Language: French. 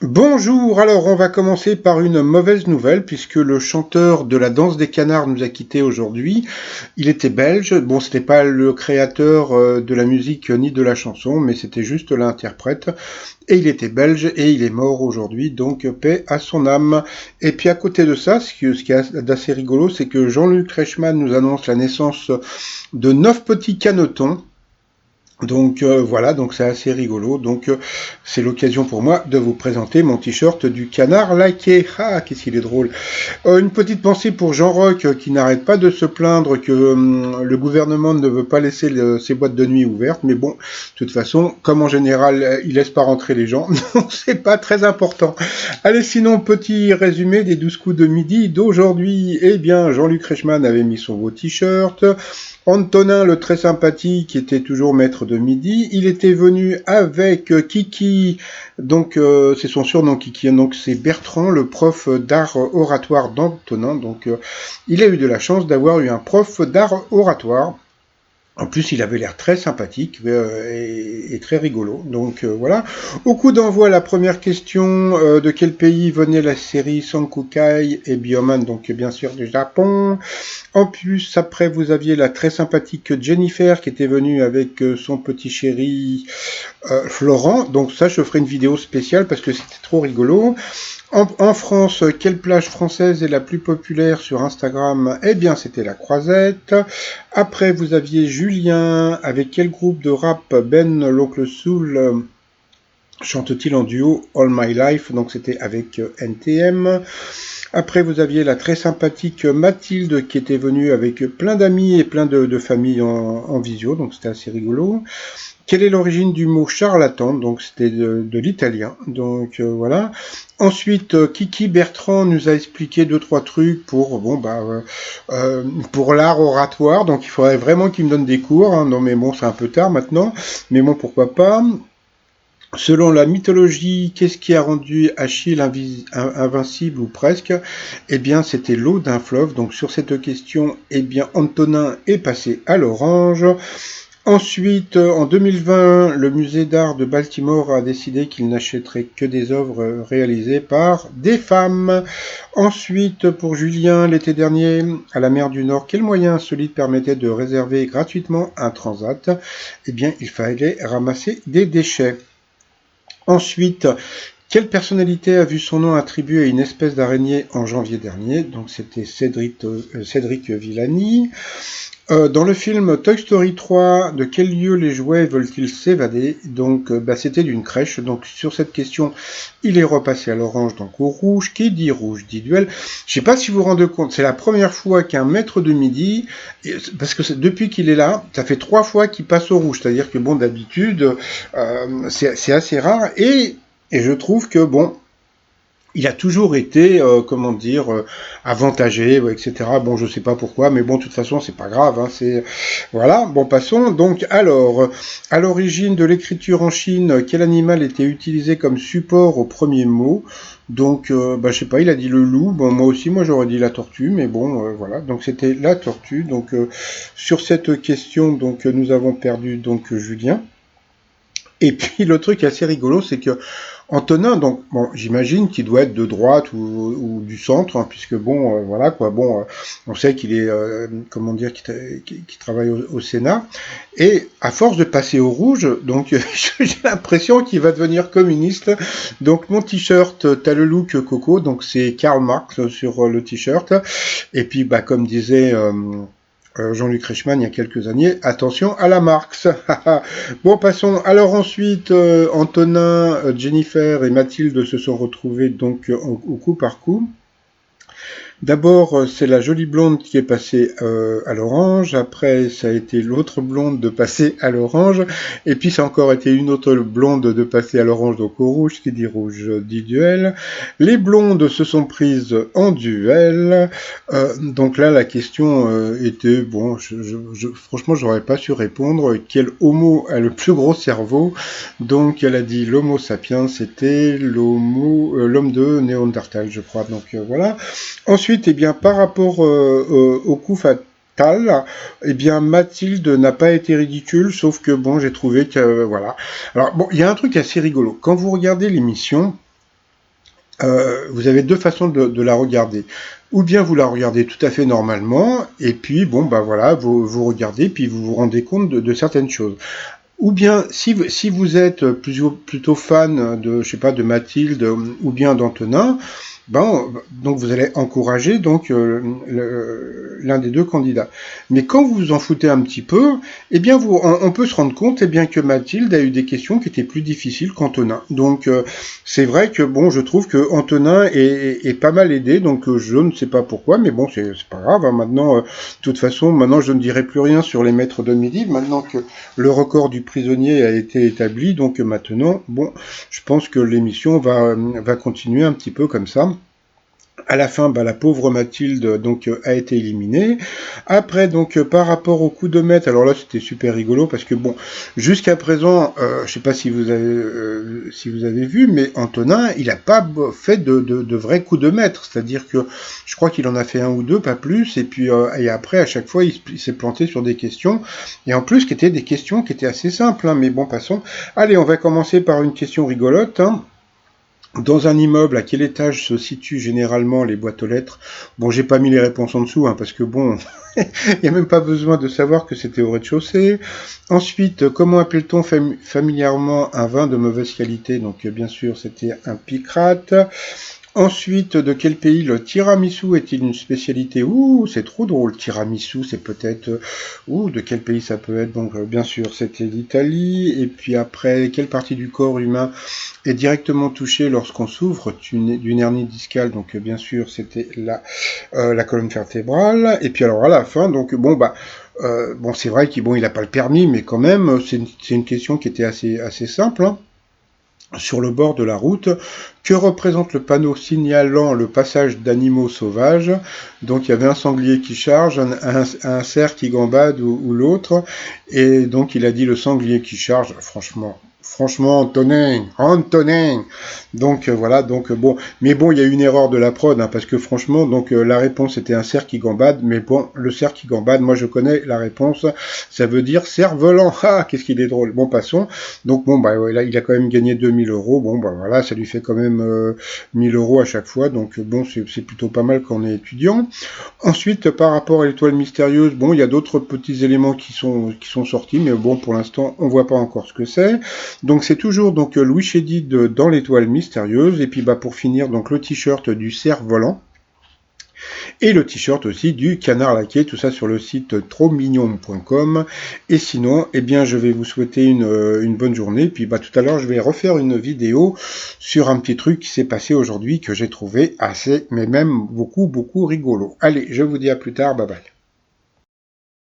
Bonjour, alors on va commencer par une mauvaise nouvelle puisque le chanteur de la danse des canards nous a quittés aujourd'hui. Il était belge, bon c'était pas le créateur de la musique ni de la chanson, mais c'était juste l'interprète. Et il était belge et il est mort aujourd'hui, donc paix à son âme. Et puis à côté de ça, ce qui est d'assez rigolo, c'est que Jean-Luc Reichmann nous annonce la naissance de 9 petits canetons. Donc voilà, donc c'est assez rigolo. Donc c'est l'occasion pour moi de vous présenter mon t-shirt du canard laqué. Ah, qu'est-ce qu'il est drôle. Une petite pensée pour Jean Roch qui n'arrête pas de se plaindre que le gouvernement ne veut pas laisser ses boîtes de nuit ouvertes. Mais bon, de toute façon, comme en général, il laisse pas rentrer les gens, donc c'est pas très important. Allez, sinon, petit résumé des 12 coups de midi d'aujourd'hui. Eh bien, Jean-Luc Reichmann avait mis son beau t-shirt. Antonin, le très sympathique, était toujours maître de midi. Il était venu avec Kiki, donc c'est son surnom Kiki, donc c'est Bertrand, le prof d'art oratoire d'Antonin. Donc il a eu de la chance d'avoir eu un prof d'art oratoire. En plus, il avait l'air très sympathique et très rigolo. Donc voilà. Au coup d'envoi, la première question de quel pays venait la série Sankukai et Bioman, donc bien sûr du Japon. En plus, après, vous aviez la très sympathique Jennifer qui était venue avec son petit chéri Florent. Donc ça, je ferai une vidéo spéciale parce que c'était trop rigolo. En France, quelle plage française est la plus populaire sur Instagram? Eh bien, c'était la Croisette. Après, vous aviez Julien. Avec quel groupe de rap Ben l'Oncle Soul chante-t-il en duo All My Life? Donc, c'était avec NTM. Après, vous aviez la très sympathique Mathilde qui était venue avec plein d'amis et plein de familles en visio. Donc, c'était assez rigolo. Quelle est l'origine du mot charlatan? Donc c'était de l'italien. Donc voilà. Ensuite, Kiki Bertrand nous a expliqué deux trois trucs pour l'art oratoire. Donc il faudrait vraiment qu'il me donne des cours. Hein. Non mais bon, c'est un peu tard maintenant. Mais bon, pourquoi pas. Selon la mythologie, qu'est-ce qui a rendu Achille invincible ou presque? Eh bien, c'était l'eau d'un fleuve. Donc sur cette question, eh bien, Antonin est passé à l'orange. Ensuite, en 2020, le musée d'art de Baltimore a décidé qu'il n'achèterait que des œuvres réalisées par des femmes. Ensuite, pour Julien, l'été dernier, à la mer du Nord, quel moyen insolite permettait de réserver gratuitement un transat? Eh bien, il fallait ramasser des déchets. Ensuite, quelle personnalité a vu son nom attribué à une espèce d'araignée en janvier dernier? Donc c'était Cédric Villani. Dans le film Toy Story 3, de quel lieu les jouets veulent-ils s'évader? Donc, c'était d'une crèche. Donc, sur cette question, il est repassé à l'orange, donc au rouge. Qui dit rouge dit duel. Je sais pas si vous vous rendez compte, c'est la première fois qu'un maître de midi, parce que depuis qu'il est là, ça fait 3 fois qu'il passe au rouge. C'est-à-dire que bon, d'habitude, c'est assez rare. Et je trouve que bon, il a toujours été, avantagé, etc. Bon, je sais pas pourquoi, mais bon, de toute façon, c'est pas grave. Hein, c'est voilà. Bon, passons. Donc, alors, à l'origine de l'écriture en Chine, quel animal était utilisé comme support au premier mot? Donc, je sais pas. Il a dit le loup. Bon, moi j'aurais dit la tortue, mais bon, voilà. Donc, c'était la tortue. Donc, sur cette question, donc, nous avons perdu donc Julien. Et puis le truc assez rigolo, c'est que Antonin, donc bon, j'imagine qu'il doit être de droite ou du centre, hein, puisque bon, voilà quoi. Bon, on sait qu'il est, qu'il travaille au Sénat, et à force de passer au rouge, donc j'ai l'impression qu'il va devenir communiste. Donc mon t-shirt, t'as le look Coco, donc c'est Karl Marx sur le t-shirt, et puis comme disait Jean-Luc Reichmann il y a quelques années, attention à la Marx. Bon, passons. Alors ensuite, Antonin, Jennifer et Mathilde se sont retrouvés donc au coup par coup. D'abord, c'est la jolie blonde qui est passée à l'orange. Après, ça a été l'autre blonde de passer à l'orange. Et puis, ça a encore été une autre blonde de passer à l'orange, donc au rouge. Qui dit rouge dit duel. Les blondes se sont prises en duel. Donc là, la question était, bon, franchement, j'aurais pas su répondre. Quel homo a le plus gros cerveau? Donc, elle a dit l'homo sapiens, c'était l'homme de Néandertal, je crois. Donc, voilà. Ensuite, eh bien, par rapport au coup fatal, eh bien, Mathilde n'a pas été ridicule, sauf que bon, j'ai trouvé que voilà. Alors bon, il y a un truc assez rigolo. Quand vous regardez l'émission, vous avez deux façons de la regarder. Ou bien vous la regardez tout à fait normalement, et puis bon bah voilà, vous regardez, puis vous vous rendez compte de certaines choses. Ou bien si vous êtes plutôt fan de je sais pas de Mathilde ou bien d'Antonin, ben donc vous allez encourager donc l'un des deux candidats. Mais quand vous vous en foutez un petit peu, eh bien on peut se rendre compte eh bien que Mathilde a eu des questions qui étaient plus difficiles qu'Antonin. Donc c'est vrai que bon, je trouve que Antonin est pas mal aidé, donc je ne sais pas pourquoi, mais bon c'est pas grave. Hein. Maintenant, de toute façon, maintenant je ne dirai plus rien sur les maîtres de midi. Maintenant que le record du prisonnier a été établi, donc maintenant, bon, je pense que l'émission va continuer un petit peu comme ça. À la fin, bah, la pauvre Mathilde donc a été éliminée. Après, donc par rapport au coup de maître, alors là c'était super rigolo parce que bon, jusqu'à présent, je sais pas si vous avez vu, mais Antonin, il a pas fait de vrais coups de maître, c'est-à-dire que je crois qu'il en a fait un ou deux, pas plus, et puis et après à chaque fois il s'est planté sur des questions, et en plus qui étaient des questions qui étaient assez simples, hein, mais bon passons. Allez, on va commencer par une question rigolote. Hein. Dans un immeuble, à quel étage se situent généralement les boîtes aux lettres? Bon, j'ai pas mis les réponses en dessous, hein, parce que bon, il n'y a même pas besoin de savoir que c'était au rez-de-chaussée. Ensuite, comment appelle-t-on familièrement un vin de mauvaise qualité? Donc, bien sûr, c'était un picrate. Ensuite, de quel pays le tiramisu est-il une spécialité? Ouh, c'est trop drôle. Tiramisu, c'est peut-être... ouh, de quel pays ça peut être? Donc, bien sûr, c'était l'Italie. Et puis après, quelle partie du corps humain est directement touchée lorsqu'on souffre d'une hernie discale? Donc, bien sûr, c'était la colonne vertébrale. Et puis alors, à la fin, donc, bon, bah... bon, c'est vrai qu'il il a pas le permis, mais quand même, c'est une question qui était assez simple, hein. Sur le bord de la route, que représente le panneau signalant le passage d'animaux sauvages? Donc il y avait un sanglier qui charge, un cerf qui gambade ou l'autre, et donc il a dit le sanglier qui charge, franchement, Antonin. Donc voilà, donc bon, mais bon, il y a eu une erreur de la prod, hein, parce que franchement, donc la réponse était un cerf qui gambade, mais bon, le cerf qui gambade, moi je connais la réponse, ça veut dire cerf-volant. Ah, qu'est-ce qu'il est drôle. Bon, passons. Donc bon, bah ouais, là, il a quand même gagné 2000 €. Bon, bah voilà, ça lui fait quand même 1000 € à chaque fois, donc bon, c'est plutôt pas mal quand on est étudiant. Ensuite, par rapport à l'étoile mystérieuse, bon, il y a d'autres petits éléments qui sont sortis, mais bon, pour l'instant, on voit pas encore ce que c'est. Donc c'est toujours donc Louis Chédid dans l'étoile mystérieuse, et puis bah pour finir donc le t-shirt du cerf-volant. Et le t-shirt aussi du canard laqué, tout ça sur le site trommignon.com. Et sinon, eh bien, je vais vous souhaiter une bonne journée. Puis bah, tout à l'heure, je vais refaire une vidéo sur un petit truc qui s'est passé aujourd'hui que j'ai trouvé assez, mais même beaucoup rigolo. Allez, je vous dis à plus tard, bye bye.